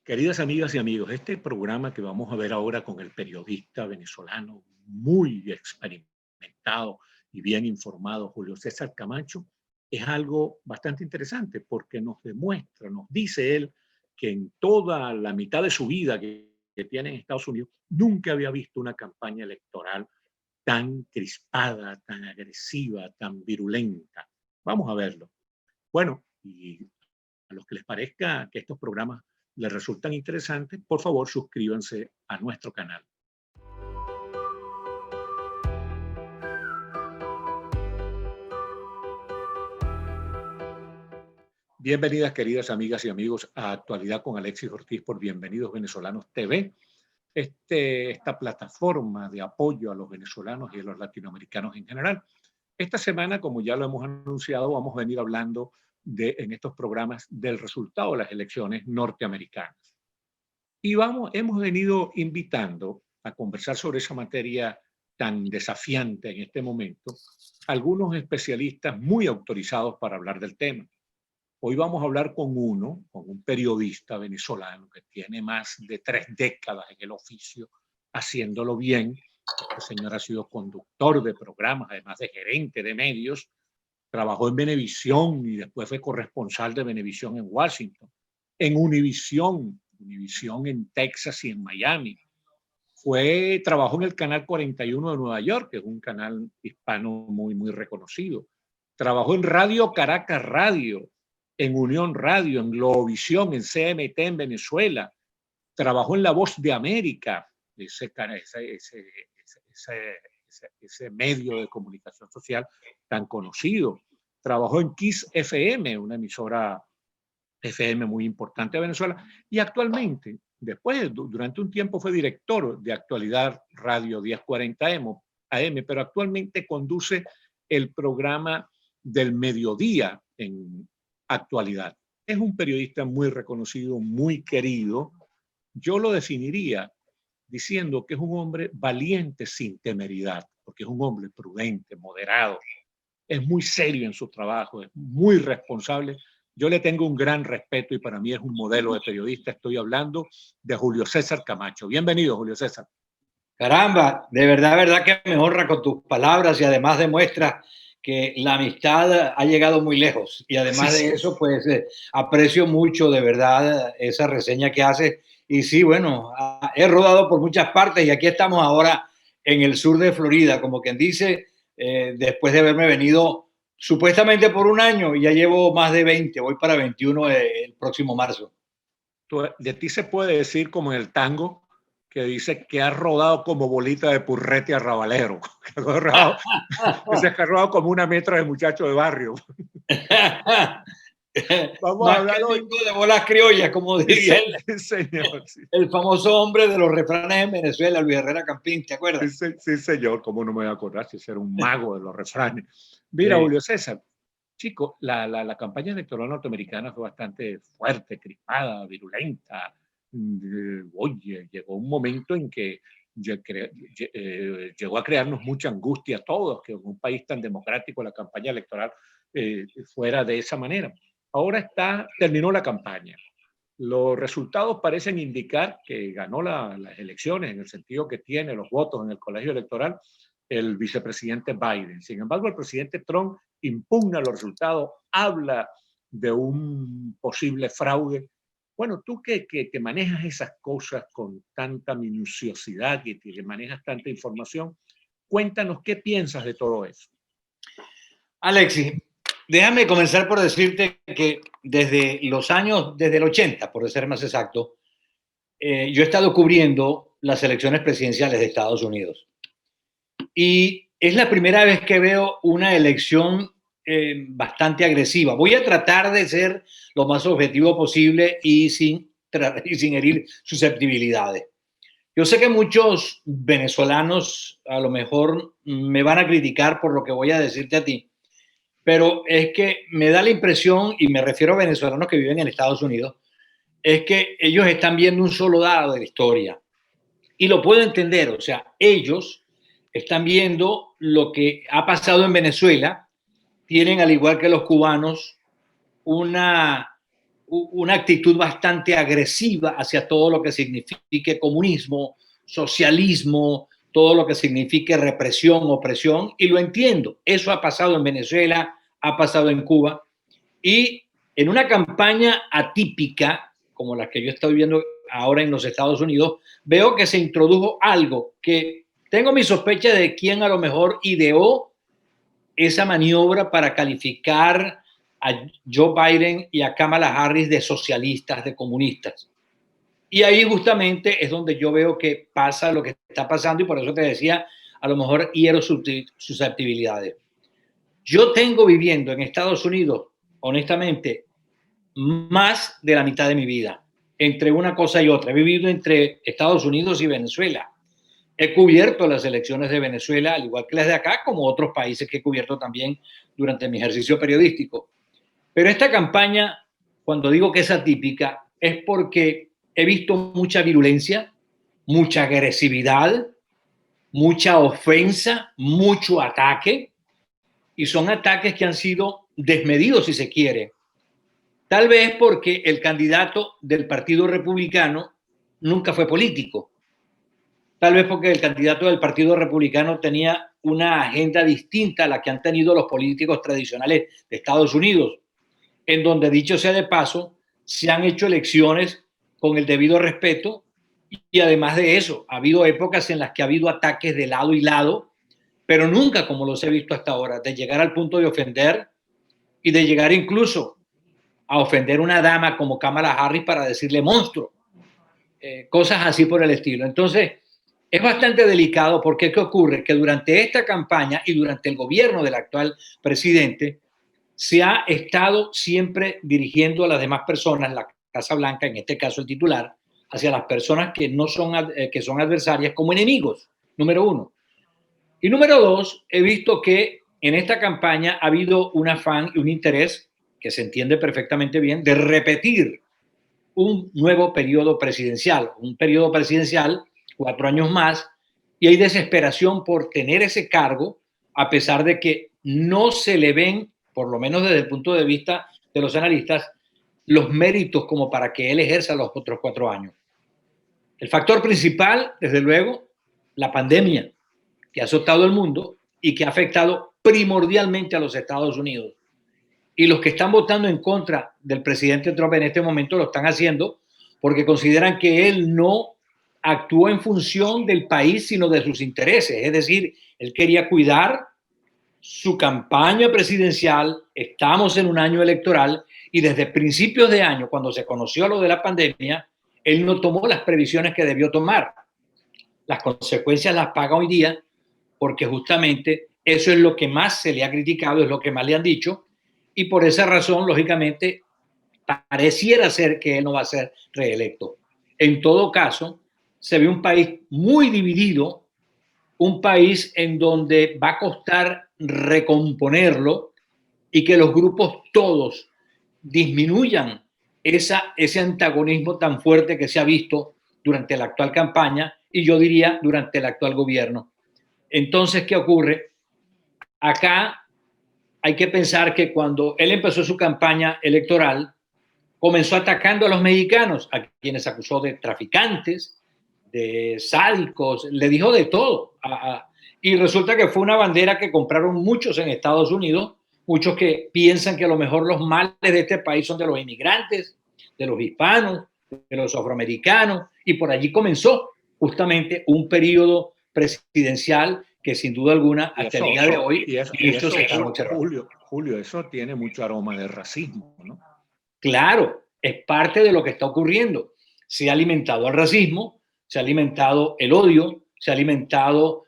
Queridas amigas y amigos, este programa que vamos a ver ahora con el periodista venezolano muy experimentado y bien informado, Julio César Camacho, es algo bastante interesante porque nos demuestra, nos dice él, que en toda la mitad de su vida que tiene en Estados Unidos, nunca había visto una campaña electoral tan crispada, tan agresiva, tan virulenta. Vamos a verlo. Bueno, y a los que les parezca que estos programas les resultan interesantes, por favor suscríbanse a nuestro canal. Bienvenidas, queridas amigas y amigos, a Actualidad con Alexis Ortiz por Bienvenidos Venezolanos TV, esta plataforma de apoyo a los venezolanos y a los latinoamericanos en general. Esta semana, como ya lo hemos anunciado, vamos a venir hablando en estos programas del resultado de las elecciones norteamericanas. Y hemos venido invitando a conversar sobre esa materia tan desafiante en este momento algunos especialistas muy autorizados para hablar del tema. Hoy vamos a hablar con un periodista venezolano que tiene más de 3 décadas en el oficio, haciéndolo bien. Este señor ha sido conductor de programas, además de gerente de medios. Trabajó en Venevisión y después fue corresponsal de Venevisión en Washington. En Univisión en Texas y en Miami. Trabajó en el Canal 41 de Nueva York, que es un canal hispano muy, muy reconocido. Trabajó en Radio Caracas Radio, en Unión Radio, en Globovisión, en CMT en Venezuela. Trabajó en La Voz de América, ese medio de comunicación social tan conocido. Trabajó en Kiss FM, una emisora FM muy importante de Venezuela, y actualmente, durante un tiempo fue director de Actualidad Radio 1040 AM, pero actualmente conduce el programa del mediodía en Actualidad. Es un periodista muy reconocido, muy querido. Yo lo definiría diciendo que es un hombre valiente sin temeridad, porque es un hombre prudente, moderado, es muy serio en su trabajo, es muy responsable. Yo le tengo un gran respeto y para mí es un modelo de periodista. Estoy hablando de Julio César Camacho. Bienvenido, Julio César. Caramba, de verdad que me honra con tus palabras y además demuestra que la amistad ha llegado muy lejos. Y además de eso, pues aprecio mucho de verdad esa reseña que haces. Y sí, bueno, he rodado por muchas partes y aquí estamos ahora en el sur de Florida, como quien dice, después de haberme venido supuestamente por un año y ya llevo más de 20, voy para 21 el próximo marzo. De ti se puede decir como en el tango, que dice que has rodado como bolita de purrete arrabalero. Que has rodado como una metra de muchacho de barrio. Vamos a hablar hoy de bolas criollas, como diría señor, el famoso hombre de los refranes en Venezuela, Luis Herrera Campín, ¿te acuerdas? Sí, señor, cómo no me voy a acordar si era un mago de los refranes. Mira, sí. Julio César, chico, la campaña electoral norteamericana fue bastante fuerte, crispada, virulenta. Oye, llegó un momento en que llegó a crearnos mucha angustia a todos, que en un país tan democrático la campaña electoral fuera de esa manera. Ahora terminó la campaña. Los resultados parecen indicar que ganó las elecciones en el sentido que tiene los votos en el colegio electoral el vicepresidente Biden. Sin embargo, el presidente Trump impugna los resultados, habla de un posible fraude. Bueno, tú que manejas esas cosas con tanta minuciosidad y que manejas tanta información, cuéntanos qué piensas de todo eso. Alexis, déjame comenzar por decirte que desde el 80, por ser más exacto, yo he estado cubriendo las elecciones presidenciales de Estados Unidos. Y es la primera vez que veo una elección bastante agresiva. Voy a tratar de ser lo más objetivo posible y sin herir susceptibilidades. Yo sé que muchos venezolanos a lo mejor me van a criticar por lo que voy a decirte a ti, pero es que me da la impresión, y me refiero a venezolanos que viven en Estados Unidos, es que ellos están viendo un solo lado de la historia. Y lo puedo entender, o sea, ellos están viendo lo que ha pasado en Venezuela, tienen, al igual que los cubanos, una una actitud bastante agresiva hacia todo lo que signifique comunismo, socialismo, todo lo que signifique represión, opresión, y lo entiendo. Eso ha pasado en Venezuela, ha pasado en Cuba, y en una campaña atípica, como la que yo estoy viendo ahora en los Estados Unidos, veo que se introdujo algo que tengo mi sospecha de quién a lo mejor ideó esa maniobra para calificar a Joe Biden y a Kamala Harris de socialistas, de comunistas. Y ahí justamente es donde yo veo que pasa lo que está pasando, y por eso te decía, a lo mejor hiero susceptibilidades. Yo tengo viviendo en Estados Unidos, honestamente, más de la mitad de mi vida, entre una cosa y otra. He vivido entre Estados Unidos y Venezuela. He cubierto las elecciones de Venezuela, al igual que las de acá, como otros países que he cubierto también durante mi ejercicio periodístico. Pero esta campaña, cuando digo que es atípica, es porque he visto mucha virulencia, mucha agresividad, mucha ofensa, mucho ataque, y son ataques que han sido desmedidos, si se quiere. Tal vez porque el candidato del Partido Republicano nunca fue político. Tal vez porque el candidato del Partido Republicano tenía una agenda distinta a la que han tenido los políticos tradicionales de Estados Unidos, en donde, dicho sea de paso, se han hecho elecciones con el debido respeto, y además de eso, ha habido épocas en las que ha habido ataques de lado y lado, pero nunca como los he visto hasta ahora, de llegar al punto de ofender y de llegar incluso a ofender a una dama como Kamala Harris para decirle monstruo, cosas así por el estilo. Entonces, es bastante delicado porque ¿qué ocurre? Que durante esta campaña y durante el gobierno del actual presidente se ha estado siempre dirigiendo a las demás personas, la Casa Blanca, en este caso el titular, hacia las personas que no son, que son adversarias como enemigos, número uno. Y número dos, he visto que en esta campaña ha habido un afán y un interés, que se entiende perfectamente bien, de repetir un nuevo periodo presidencial, 4 años más, y hay desesperación por tener ese cargo, a pesar de que no se le ven, por lo menos desde el punto de vista de los analistas, los méritos como para que él ejerza los otros 4 años. El factor principal, desde luego, la pandemia, que ha azotado el mundo y que ha afectado primordialmente a los Estados Unidos. Y los que están votando en contra del presidente Trump en este momento lo están haciendo porque consideran que él no actuó en función del país, sino de sus intereses. Es decir, él quería cuidar su campaña presidencial. Estamos en un año electoral y desde principios de año, cuando se conoció lo de la pandemia, él no tomó las previsiones que debió tomar. Las consecuencias las paga hoy día porque justamente eso es lo que más se le ha criticado, es lo que más le han dicho, y por esa razón, lógicamente, pareciera ser que él no va a ser reelecto. En todo caso, se ve un país muy dividido, un país en donde va a costar recomponerlo y que los grupos todos disminuyan ese antagonismo tan fuerte que se ha visto durante la actual campaña y yo diría durante el actual gobierno. Entonces, ¿qué ocurre? Acá hay que pensar que cuando él empezó su campaña electoral, comenzó atacando a los mexicanos, a quienes acusó de traficantes, de sádicos, le dijo de todo. Y resulta que fue una bandera que compraron muchos en Estados Unidos, muchos que piensan que a lo mejor los males de este país son de los inmigrantes, de los hispanos, de los afroamericanos, y por allí comenzó justamente un periodo presidencial que sin duda alguna hasta el día de hoy Julio, eso tiene mucho aroma de racismo, ¿no? Claro, es parte de lo que está ocurriendo. Se ha alimentado el racismo, se ha alimentado el odio, se ha alimentado,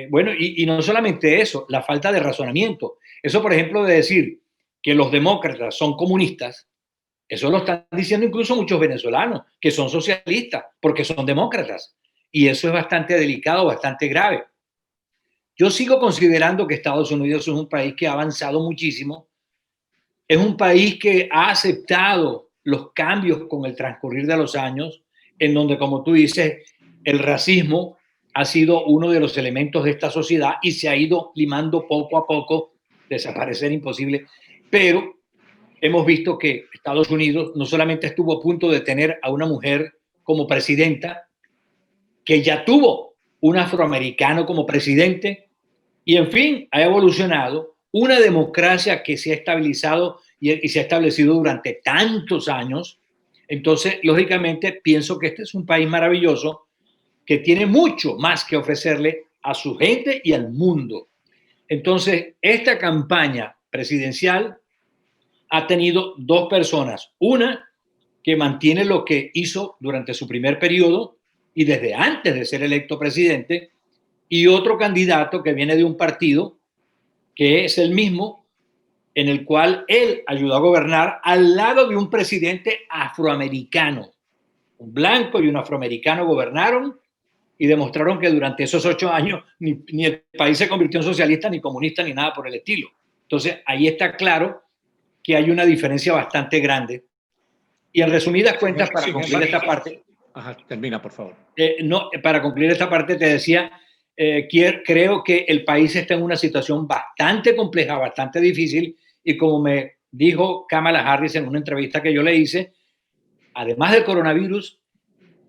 bueno, y no solamente eso, la falta de razonamiento. Eso, por ejemplo, de decir que los demócratas son comunistas, eso lo están diciendo incluso muchos venezolanos, que son socialistas, porque son demócratas. Y eso es bastante delicado, bastante grave. Yo sigo considerando que Estados Unidos es un país que ha avanzado muchísimo. Es un país que ha aceptado los cambios con el transcurrir de los años, en donde, como tú dices, el racismo ha sido uno de los elementos de esta sociedad y se ha ido limando poco a poco, desaparecer imposible, pero hemos visto que Estados Unidos no solamente estuvo a punto de tener a una mujer como presidenta, que ya tuvo un afroamericano como presidente, y en fin, ha evolucionado una democracia que se ha estabilizado y se ha establecido durante tantos años. Entonces, lógicamente, pienso que este es un país maravilloso que tiene mucho más que ofrecerle a su gente y al mundo. Entonces, esta campaña presidencial ha tenido dos personas. Una que mantiene lo que hizo durante su primer periodo y desde antes de ser electo presidente, y otro candidato que viene de un partido que es el mismo en el cual él ayudó a gobernar al lado de un presidente afroamericano. Un blanco y un afroamericano gobernaron y demostraron que durante esos 8 años ni el país se convirtió en socialista, ni comunista, ni nada por el estilo. Entonces, ahí está claro que hay una diferencia bastante grande. Y en resumidas cuentas, para concluir esta parte... Ajá, termina, por favor. No, para concluir esta parte, te decía, creo que el país está en una situación bastante compleja, bastante difícil, y como me dijo Kamala Harris en una entrevista que yo le hice, además del coronavirus,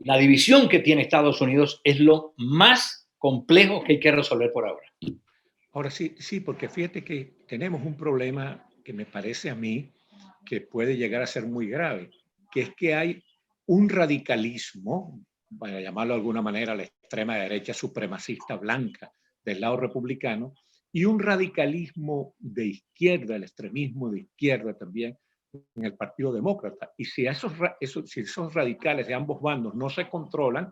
la división que tiene Estados Unidos es lo más complejo que hay que resolver por ahora. Ahora sí, sí, porque fíjate que tenemos un problema que me parece a mí que puede llegar a ser muy grave, que es que hay un radicalismo, voy a llamarlo de alguna manera la extrema derecha supremacista blanca del lado republicano, y un radicalismo de izquierda, el extremismo de izquierda también en el Partido Demócrata. Y si esos radicales de ambos bandos no se controlan,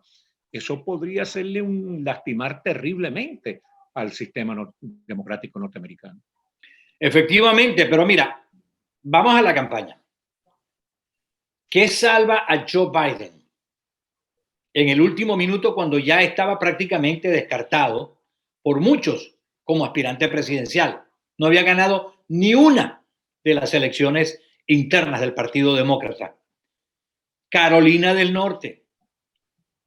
eso podría hacerle un lastimar terriblemente al sistema democrático norteamericano. Efectivamente, pero mira, vamos a la campaña. ¿Qué salva a Joe Biden? En el último minuto, cuando ya estaba prácticamente descartado por muchos como aspirante presidencial. No había ganado ni una de las elecciones internas del Partido Demócrata. Carolina del Norte,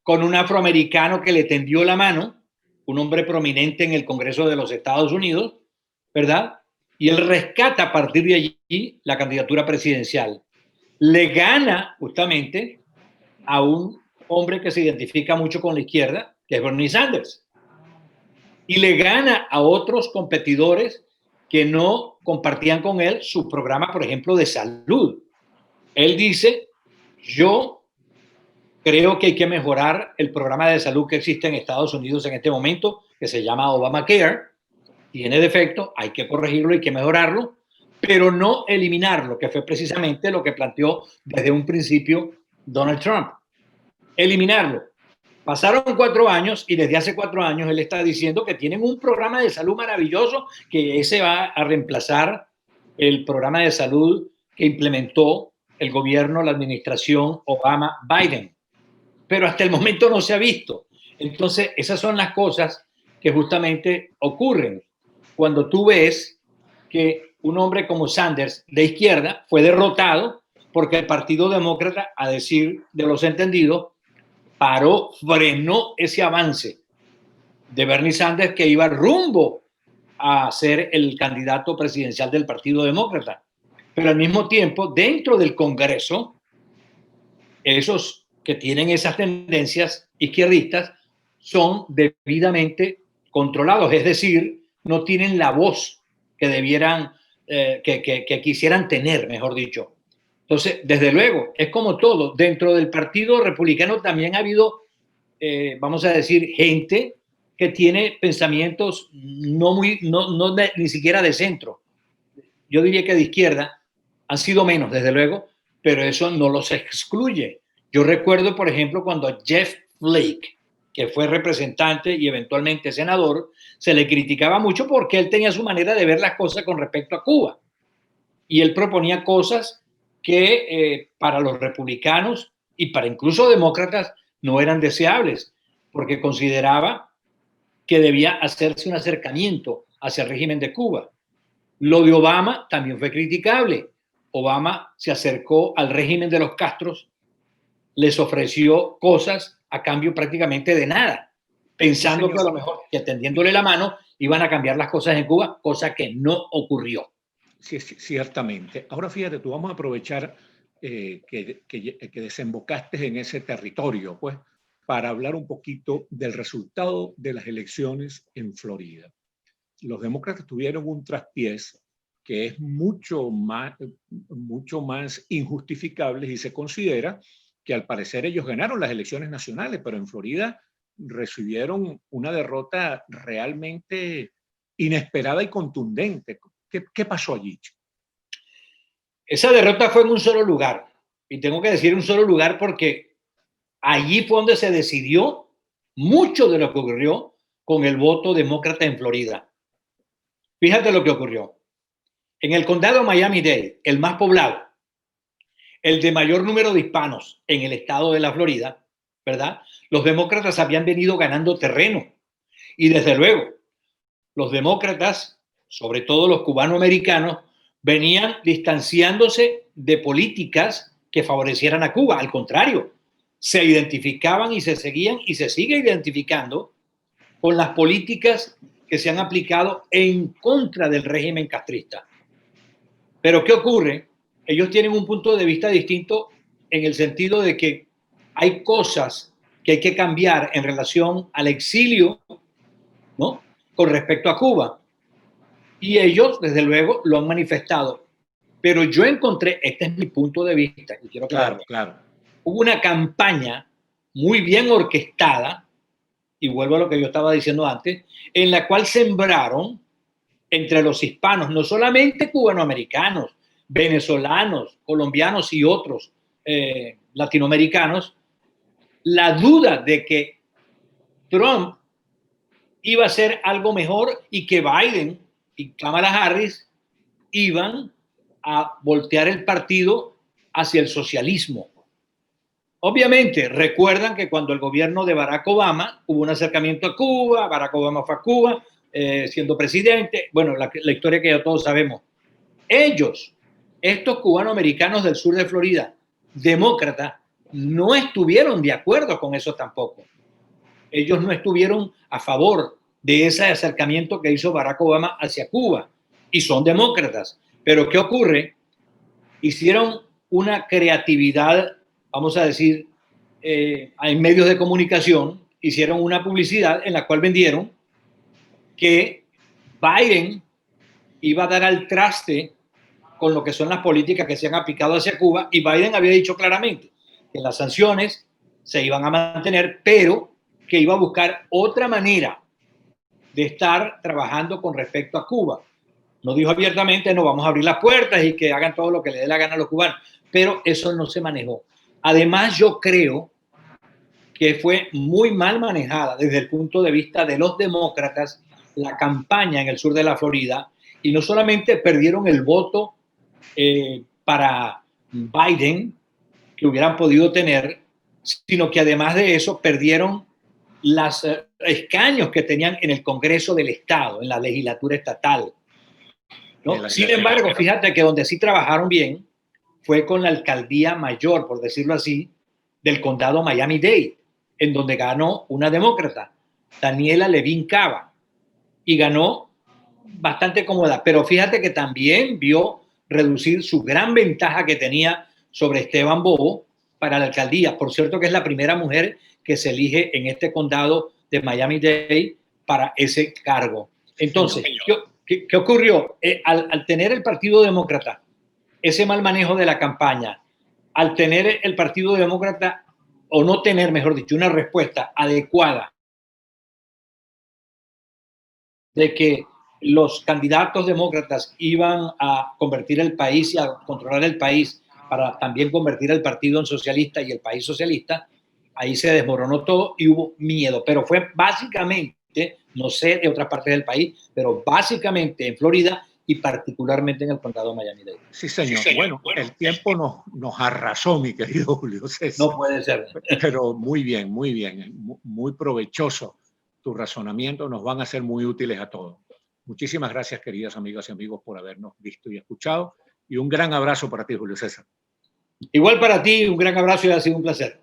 con un afroamericano que le tendió la mano, un hombre prominente en el Congreso de los Estados Unidos, ¿verdad? Y él rescata a partir de allí la candidatura presidencial. Le gana justamente a un hombre que se identifica mucho con la izquierda, que es Bernie Sanders. Y le gana a otros competidores que no compartían con él su programa, por ejemplo, de salud. Él dice, yo creo que hay que mejorar el programa de salud que existe en Estados Unidos en este momento, que se llama Obamacare. Tiene defectos, hay que corregirlo, hay que mejorarlo, pero no eliminarlo, que fue precisamente lo que planteó desde un principio Donald Trump. Eliminarlo. Pasaron 4 años y desde hace 4 años él está diciendo que tienen un programa de salud maravilloso, que ese va a reemplazar el programa de salud que implementó el gobierno, la administración Obama-Biden. Pero hasta el momento no se ha visto. Entonces, esas son las cosas que justamente ocurren cuando tú ves que un hombre como Sanders de izquierda fue derrotado porque el Partido Demócrata, a decir de los entendidos, frenó ese avance de Bernie Sanders, que iba rumbo a ser el candidato presidencial del Partido Demócrata. Pero al mismo tiempo, dentro del Congreso, esos que tienen esas tendencias izquierdistas son debidamente controlados, es decir, no tienen la voz que debieran, que quisieran tener, mejor dicho. Entonces, desde luego, es como todo. Dentro del Partido Republicano también ha habido, vamos a decir, gente que tiene pensamientos ni siquiera de centro. Yo diría que de izquierda han sido menos, desde luego, pero eso no los excluye. Yo recuerdo, por ejemplo, cuando Jeff Flake, que fue representante y eventualmente senador, se le criticaba mucho porque él tenía su manera de ver las cosas con respecto a Cuba. Y él proponía cosas que para los republicanos y para incluso demócratas no eran deseables, porque consideraba que debía hacerse un acercamiento hacia el régimen de Cuba. Lo de Obama también fue criticable. Obama se acercó al régimen de los Castros, les ofreció cosas a cambio prácticamente de nada, pensando que a lo mejor, que tendiéndole la mano, iban a cambiar las cosas en Cuba, cosa que no ocurrió. Sí, sí, ciertamente. Ahora fíjate, tú vamos a aprovechar que desembocaste en ese territorio, pues, para hablar un poquito del resultado de las elecciones en Florida. Los demócratas tuvieron un traspiés que es mucho más injustificable y se considera que al parecer ellos ganaron las elecciones nacionales, pero en Florida recibieron una derrota realmente inesperada y contundente. ¿Qué pasó allí? Esa derrota fue en un solo lugar. Y tengo que decir un solo lugar porque allí fue donde se decidió mucho de lo que ocurrió con el voto demócrata en Florida. Fíjate lo que ocurrió. En el condado de Miami-Dade, el más poblado, el de mayor número de hispanos en el estado de la Florida, ¿verdad? Los demócratas habían venido ganando terreno. Y desde luego, los demócratas, sobre todo los cubanoamericanos, venían distanciándose de políticas que favorecieran a Cuba. Al contrario, se identificaban y se seguían y se sigue identificando con las políticas que se han aplicado en contra del régimen castrista. Pero ¿qué ocurre? Ellos tienen un punto de vista distinto en el sentido de que hay cosas que hay que cambiar en relación al exilio, ¿no? Con respecto a Cuba. Y ellos, desde luego, lo han manifestado. Pero yo encontré, este es mi punto de vista, y quiero Claro, aclararlo, claro. hubo una campaña muy bien orquestada, y vuelvo a lo que yo estaba diciendo antes, en la cual sembraron entre los hispanos, no solamente cubanoamericanos, venezolanos, colombianos y otros latinoamericanos, la duda de que Trump iba a ser algo mejor y que Biden y Kamala Harris iban a voltear el partido hacia el socialismo. Obviamente, recuerdan que cuando el gobierno de Barack Obama hubo un acercamiento a Cuba, Barack Obama fue a Cuba, siendo presidente, bueno, la historia que ya todos sabemos. Ellos, estos cubanoamericanos del sur de Florida, demócratas, no estuvieron de acuerdo con eso tampoco. Ellos no estuvieron a favor de ese acercamiento que hizo Barack Obama hacia Cuba y son demócratas. Pero ¿qué ocurre? Hicieron una creatividad, vamos a decir, en medios de comunicación, hicieron una publicidad en la cual vendieron que Biden iba a dar al traste con lo que son las políticas que se han aplicado hacia Cuba, y Biden había dicho claramente que las sanciones se iban a mantener, pero que iba a buscar otra manera de estar trabajando con respecto a Cuba. No dijo abiertamente, no, vamos a abrir las puertas y que hagan todo lo que le dé la gana a los cubanos, pero eso no se manejó. Además, yo creo que fue muy mal manejada desde el punto de vista de los demócratas la campaña en el sur de la Florida, y no solamente perdieron el voto para Biden que hubieran podido tener, sino que además de eso perdieron los escaños que tenían en el Congreso del Estado, en la legislatura estatal, ¿no? Sin embargo, fíjate que donde sí trabajaron bien fue con la alcaldía mayor, por decirlo así, del condado Miami-Dade, en donde ganó una demócrata, Daniela Levin Cava, y ganó bastante cómoda. Pero fíjate que también vio reducir su gran ventaja que tenía sobre Esteban Bobo para la alcaldía. Por cierto, que es la primera mujer que se elige en este condado de Miami-Dade para ese cargo. Entonces, ¿qué ocurrió? Al tener el Partido Demócrata ese mal manejo de la campaña, al tener el Partido Demócrata, o no tener, mejor dicho, una respuesta adecuada de que los candidatos demócratas iban a convertir el país y a controlar el país para también convertir el partido en socialista y el país socialista, ahí se desmoronó todo y hubo miedo. Pero fue básicamente, no sé de otras partes del país, pero básicamente en Florida y particularmente en el condado de Miami-Dade. Sí, señor. Sí, señor. Bueno, el tiempo nos arrasó, mi querido Julio César. No puede ser. Pero muy bien, muy provechoso tu razonamiento, nos van a ser muy útiles a todos. Muchísimas gracias, queridas amigas y amigos, por habernos visto y escuchado, y un gran abrazo para ti, Julio César. Igual para ti, un gran abrazo y ha sido un placer.